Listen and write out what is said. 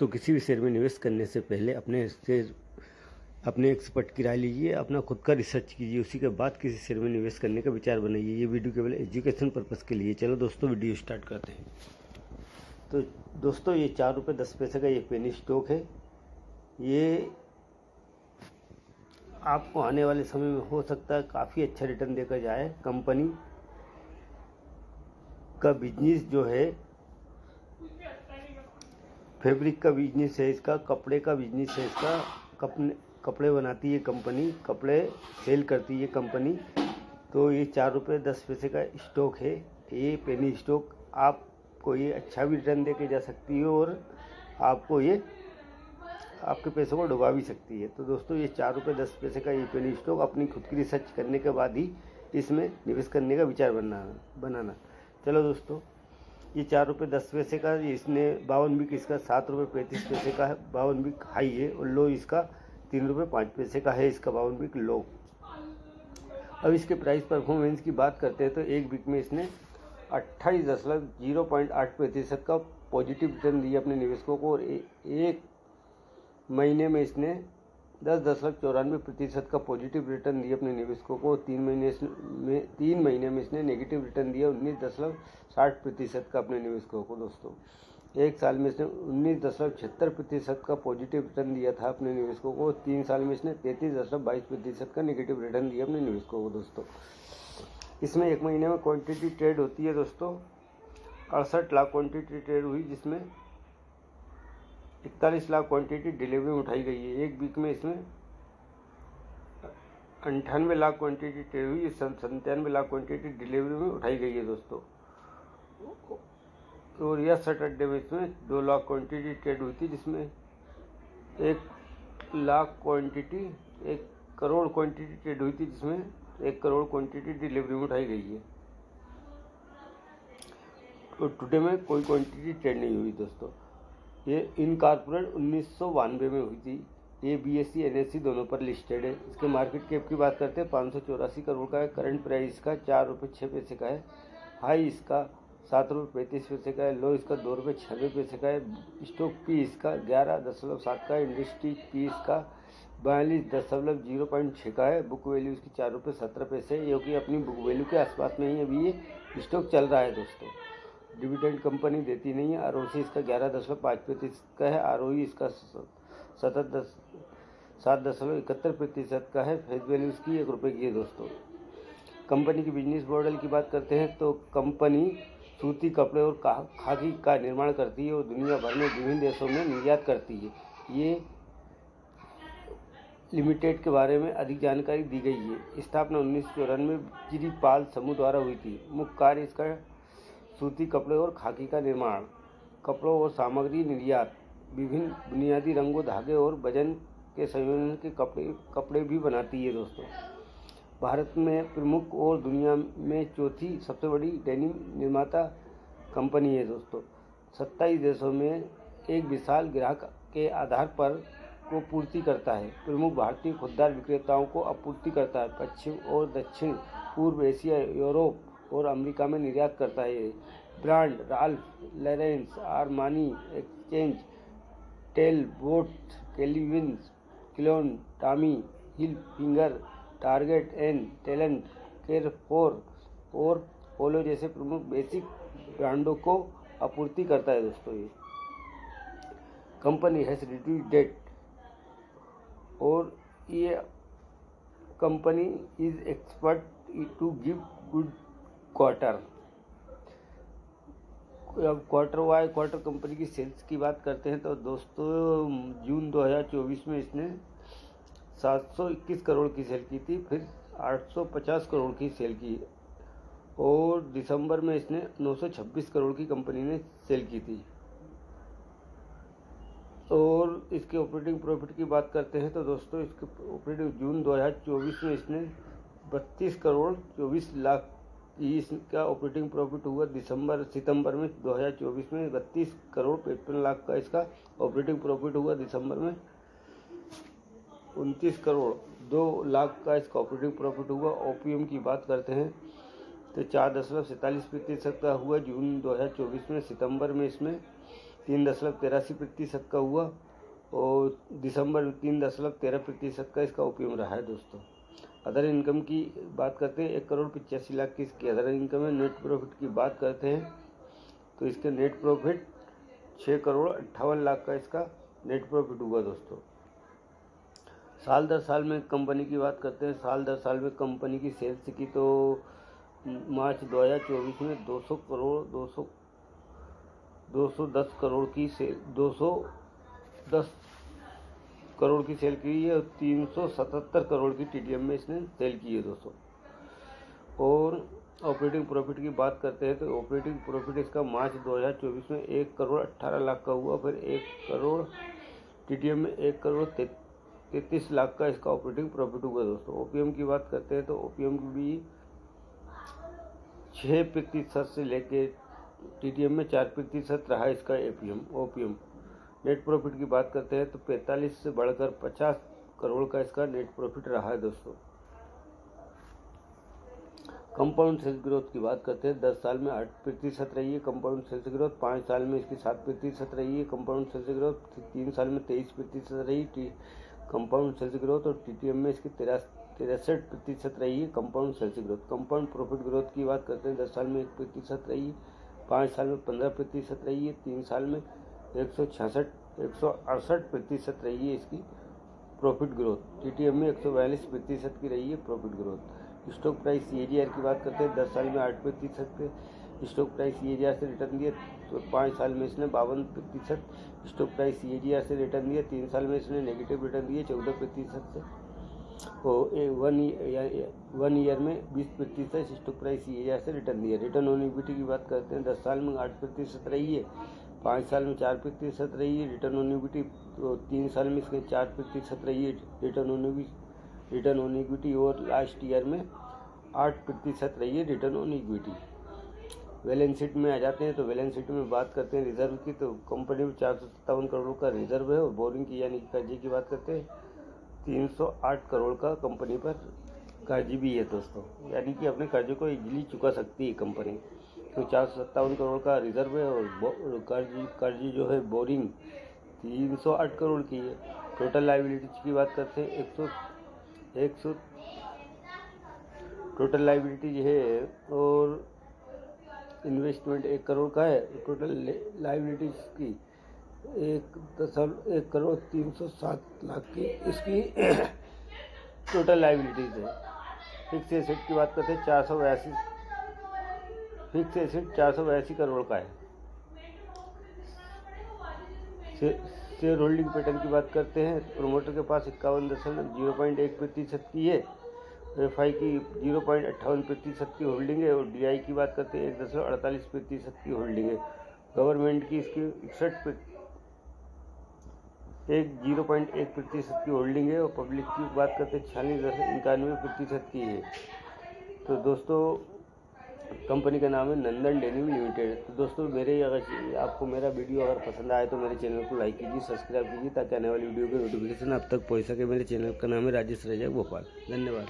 दोस्तों, किसी भी शेयर में निवेश करने से पहले अपने एक्सपर्ट की राय लीजिए, अपना खुद का रिसर्च कीजिए, उसी के बाद किसी शेयर में निवेश करने का विचार बनाइए। ये वीडियो केवल एजुकेशन पर्पज़ के लिए। चलो दोस्तों, वीडियो स्टार्ट करते हैं। तो दोस्तों, ये 4 रुपये 10 पैसे का ये पेनी स्टॉक है। ये आपको आने वाले समय में हो सकता है काफ़ी अच्छा रिटर्न देकर जाए। कंपनी का बिजनेस जो है फैब्रिक का बिजनेस है, इसका कपड़े का बिजनेस है, इसका कपड़े बनाती है कंपनी, कपड़े सेल करती है कंपनी। तो ये 4 रुपये 10 पैसे का स्टॉक है। ये पेनी स्टॉक आपको ये अच्छा भी रिटर्न दे के जा सकती है और आपको ये आपके पैसों को डुबा भी सकती है। तो दोस्तों, ये 4 रुपये 10 पैसे का ये पेनी स्टॉक अपनी खुद की रिसर्च करने के बाद ही इसमें निवेश करने का विचार बनाना। चलो दोस्तों, ये 4 रुपये 10 पैसे का, इसने 52 वीक इसका 7 रुपये 35 पैसे का है। 52 वीक हाई है और लो इसका 3 रुपये 5 पैसे का है, इसका 52 वीक लो। अब इसके प्राइस परफॉर्मेंस की बात करते हैं तो एक वीक में इसने 28.08% का पॉजिटिव रिटर्न दिया अपने निवेशकों को और एक महीने में इसने 10.94% का पॉजिटिव रिटर्न दिया अपने निवेशकों को। 3 महीने में इसने नेगेटिव रिटर्न दिया 19.60% का अपने निवेशकों को। दोस्तों, एक साल में इसने 19.76% का पॉजिटिव रिटर्न दिया था अपने निवेशकों को। 3 साल में इसने 33.22% का नेगेटिव रिटर्न दिया अपने निवेशकों को। दोस्तों, इसमें एक महीने में क्वांटिटी ट्रेड होती है। दोस्तों, 68 लाख क्वांटिटी ट्रेड हुई, जिसमें 41 लाख क्वांटिटी डिलीवरी में उठाई गई है। एक वीक में इसमें 98 लाख क्वांटिटी ट्रेड हुई, 97 लाख क्वांटिटी डिलीवरी में उठाई गई है। दोस्तों, और यह सैटरडे में इसमें 2 लाख क्वांटिटी ट्रेड हुई थी, जिसमें 1 करोड़ क्वांटिटी ट्रेड हुई थी, जिसमें 1 करोड़ क्वांटिटी डिलीवरी में उठाई गई है। तो टुडे में कोई क्वांटिटी ट्रेड नहीं हुई। दोस्तों, ये इनकॉर्पोरेट 1992 में हुई थी। ये BSE NSE दोनों पर लिस्टेड है। इसके मार्केट कैप की बात करते हैं 584 करोड़ का है। करंट प्राइस इसका 4 रुपये 6 पैसे का है। हाई इसका 7 रुपये 35 पैसे का है। लो इसका 2 रुपये 96 पैसे का है। स्टॉक पी इसका 11.7 का है। इंडस्ट्री पी इसका 42.06 का है। बुक वैल्यू इसकी 4 रुपये 17 पैसे है, जो कि अपनी बुक वैल्यू के आसपास में ही अभी ये स्टॉक चल रहा है। दोस्तों, डिविडेंड कंपनी देती नहीं है। ROC इसका 11.5% का है। ROE इसका 7.71% का है। फेस वैल्यू इसकी 1 रुपये की है। दोस्तों, कंपनी की बिजनेस मॉडल की बात करते हैं तो कंपनी सूती कपड़े और खाकी का निर्माण करती है और दुनिया भर में विभिन्न देशों में निर्यात करती है। ये लिमिटेड के बारे में अधिक जानकारी दी गई है। स्थापना 1994 में जिरीपाल समूह द्वारा हुई थी। मुख्य कार्य इसका सूती कपड़े और खाकी का निर्माण, कपड़ों और सामग्री निर्यात, विभिन्न बुनियादी रंगों, धागे और वजन के संयोजन के कपड़े भी बनाती है। दोस्तों, भारत में प्रमुख और दुनिया में चौथी सबसे बड़ी डेनिम निर्माता कंपनी है। दोस्तों, 27 देशों में एक विशाल ग्राहक के आधार पर को पूर्ति करता है। प्रमुख भारतीय खुदरा विक्रेताओं को आपूर्ति करता है। पश्चिम और दक्षिण पूर्व एशिया, यूरोप और अमेरिका में निर्यात करता है। Brand Ralph Lauren, Armani Exchange, Talbot, Calvin Klein, Tommy Hilfiger, Target and Talent, Carrefour और पोलो जैसे प्रमुख बेसिक ब्रांडों को आपूर्ति करता है। दोस्तों, ये कंपनी हैज रिड्यूस्ड डेट और ये company is expert to give good quarter. अब क्वार्टर कंपनी की सेल्स की बात करते हैं तो दोस्तों, जून 2024 में इसने 721 करोड़ की सेल की थी, फिर 850 करोड़ की सेल की और दिसंबर में इसने 926 करोड़ की कंपनी ने सेल की थी। और इसके ऑपरेटिंग प्रॉफिट की बात करते हैं तो दोस्तों, इसके ऑपरेटिंग जून 2024 में इसने 32 करोड़ 24 लाख की इसका ऑपरेटिंग प्रॉफिट हुआ। सितंबर में 2024 में 32 करोड़ 55 लाख का इसका ऑपरेटिंग प्रॉफिट हुआ। दिसंबर में 29 करोड़ 2 लाख का इसका ऑपरेटिंग प्रॉफिट हुआ। OPM की बात करते हैं तो 4.47% का हुआ जून 2024 में। सितंबर में इसमें 3.83% का हुआ और दिसंबर में 3.13% का इसका ओपीएम रहा है दोस्तों। अदर इनकम की बात करते हैं, 1,85,00,000 की इसकी अदर इनकम है। नेट प्रॉफिट की बात करते हैं तो इसके नेट प्रॉफिट 6,58,00,000 का इसका नेट प्रॉफिट हुआ दोस्तों। साल दर साल में कंपनी की बात करते हैं, साल दर साल में कंपनी की सेल्स की तो मार्च 2024 में 210 करोड़ की सेल की है और 377 करोड़ की टीडीएम में इसने सेल की है दोस्तों। और ऑपरेटिंग प्रॉफिट की बात करते हैं तो ऑपरेटिंग प्रॉफिट इसका मार्च 2024 में 1,18,00,000 का हुआ, फिर 1 करोड़ टीडीएम में 1,33,00,000 का इसका ऑपरेटिंग प्रॉफिट हुआ दोस्तों। ओपीएम की बात करते हैं तो ओपीएम भी 6% से लेके टीडीएम में 4% रहा इसका ओपीएम। नेट प्रॉफिट की बात करते हैं तो 45 से बढ़कर 50 करोड़ का इसका नेट प्रॉफिट रहा है दोस्तों। कंपाउंड सेल्स ग्रोथ की बात करते हैं, 10 साल में 8% रही है कंपाउंड सेल्स ग्रोथ, 5 साल में इसकी 7% रही है कंपाउंड सेल्स ग्रोथ, 3 साल में 23% रही कंपाउंड सेल्स ग्रोथ और टीटीएम में इसकी 63% रही है compound sales growth. Compound profit growth की बात करते हैं, 10 साल में 1% रही है, 5 साल में 15% रही है, 3 साल में 168% रही है इसकी प्रॉफिट ग्रोथ। टीटीएम में 142% की रही है profit growth. Stock price CAGR की बात करते हैं, 10 साल में 8% के स्टॉक प्राइस सीएजीआर से रिटर्न दिए तो 5 साल में इसने 52% स्टॉक प्राइस सीएजीआर से रिटर्न दिया, 3 साल में इसने नेगेटिव रिटर्न दिए 14% से और 1 ईयर में 20% स्टॉक प्राइस सीएजीआर से रिटर्न दिया। रिटर्न ऑन इक्विटी की बात करते हैं, 10 साल में 8% रही है, 5 साल में 4% रही है रिटर्न ऑन इक्विटी, तो 3 साल में इसके 4% रही है रिटर्न ऑन इक्विटी और लास्ट ईयर में 8% रही है return on equity. Balance sheet में आ जाते हैं तो बैलेंस शीट में बात करते हैं रिजर्व की, तो कंपनी में 457 करोड़ का रिजर्व है और बोरिंग की यानी कर्जे की बात करते हैं 308 करोड़ का कंपनी पर कर्ज भी है दोस्तों, यानी कि अपने कर्जे को इजीली चुका सकती है कंपनी। तो 457 करोड़ का रिजर्व है और कर्ज जो है बोरिंग 308 करोड़ की है। टोटल लाइबिलिटीज की बात करते हैं, टोटल लाइबिलिटी है और इन्वेस्टमेंट 1 करोड़ का है। टोटल लाइबिलिटीज की 1,03,07,00,000 की इसकी टोटल लाइबिलिटीज है। फिक्स एसेट की बात करते हैं, 482 करोड़ का है। शेयर होल्डिंग पैटर्न की बात करते हैं, प्रोमोटर के पास 51.01% की है, एफआई की 0.58% की होल्डिंग है और डीआई की बात करते हैं 1.48% की होल्डिंग है। गवर्नमेंट की इसकी 0.1% की होल्डिंग है और पब्लिक की बात करते हैं 46.91% की है। तो दोस्तों कंपनी का नाम है नंदन डेनिम लिमिटेड। तो दोस्तों अगर आपको मेरा वीडियो अगर पसंद आए तो मेरे चैनल को लाइक कीजिए, सब्सक्राइब कीजिए ताकि आने वाली वीडियो की नोटिफिकेशन आप तक पहुंच सके। मेरे चैनल का नाम है राजेश रजा भोपाल। धन्यवाद।